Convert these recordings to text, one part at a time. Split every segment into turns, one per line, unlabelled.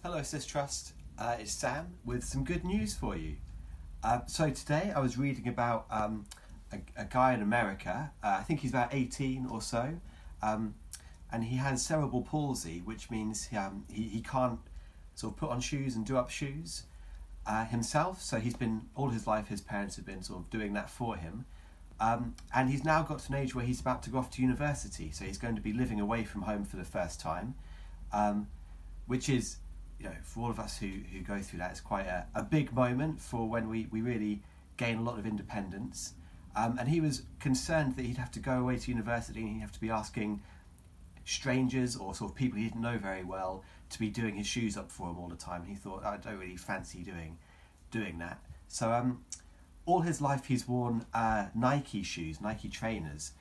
Hello Sistrust, it's Sam with some good news for you. So today I was reading about a guy in America, I think he's about 18 or so, um, and he has cerebral palsy, which means he can't sort of put on shoes and do up shoes himself. So he's been, all his life his parents have been sort of doing that for him. And he's now got to an age where he's about to go off to university, so he's going to be living away from home for the first time, um, which is, for all of us who go through that, it's quite a big moment for when we really gain a lot of independence. And he was concerned that he'd have to go away to university and he'd have to be asking strangers or sort of people he didn't know very well to be doing his shoes up for him all the time. And he thought, I don't really fancy doing that. So all his life he's worn Nike shoes, Nike trainers,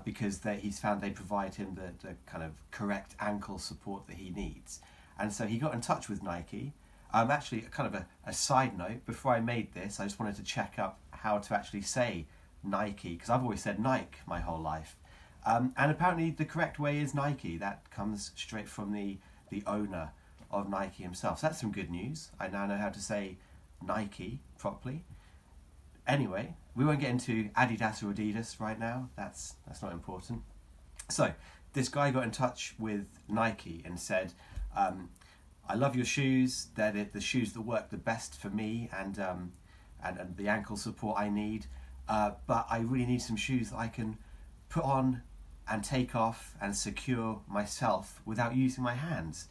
because he's found they provide him the kind of correct ankle support that he needs. And so he got in touch with Nike. Actually, kind of a side note, before I made this, I just wanted to check up how to actually say Nike, because I've always said Nike my whole life. And apparently the correct way is Nike. That comes straight from the owner of Nike himself. So that's some good news. I now know how to say Nike properly. Anyway, we won't get into Adidas or Adidas right now. That's not important. So this guy got in touch with Nike and said, I love your shoes. They're the shoes that work the best for me and the ankle support I need. But I really need some shoes that I can put on and take off and secure myself without using my hands.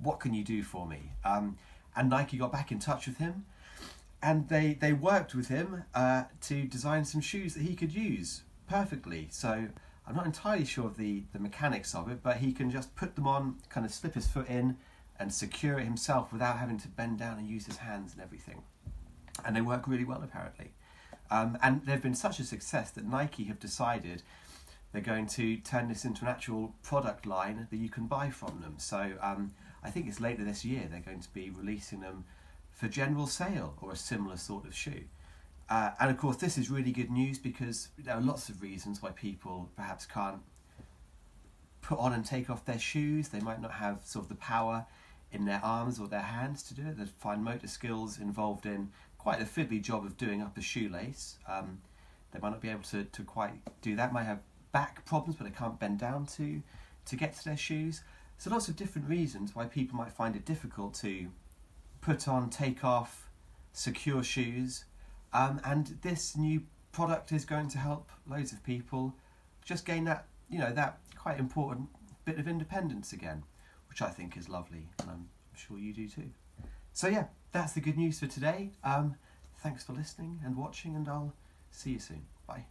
What can you do for me? And Nike got back in touch with him, and they worked with him to design some shoes that he could use perfectly. So I'm not entirely sure of the mechanics of it, but he can just put them on, kind of slip his foot in and secure it himself without having to bend down and use his hands and everything. And they work really well, apparently. And they've been such a success that Nike have decided they're going to turn this into an actual product line that you can buy from them. So I think it's later this year they're going to be releasing them for general sale, or a similar sort of shoe. And of course this is really good news because there are lots of reasons why people perhaps can't put on and take off their shoes. They might not have sort of the power in their arms or their hands to do it. They find motor skills involved in quite a fiddly job of doing up a shoelace. They might not be able to quite do that, might have back problems but they can't bend down to get to their shoes. So lots of different reasons why people might find it difficult to put on, take off, secure shoes. And this new product is going to help loads of people just gain that, that quite important bit of independence again, which I think is lovely, and I'm sure you do too. So yeah, that's the good news for today. Thanks for listening and watching, and I'll see you soon. Bye.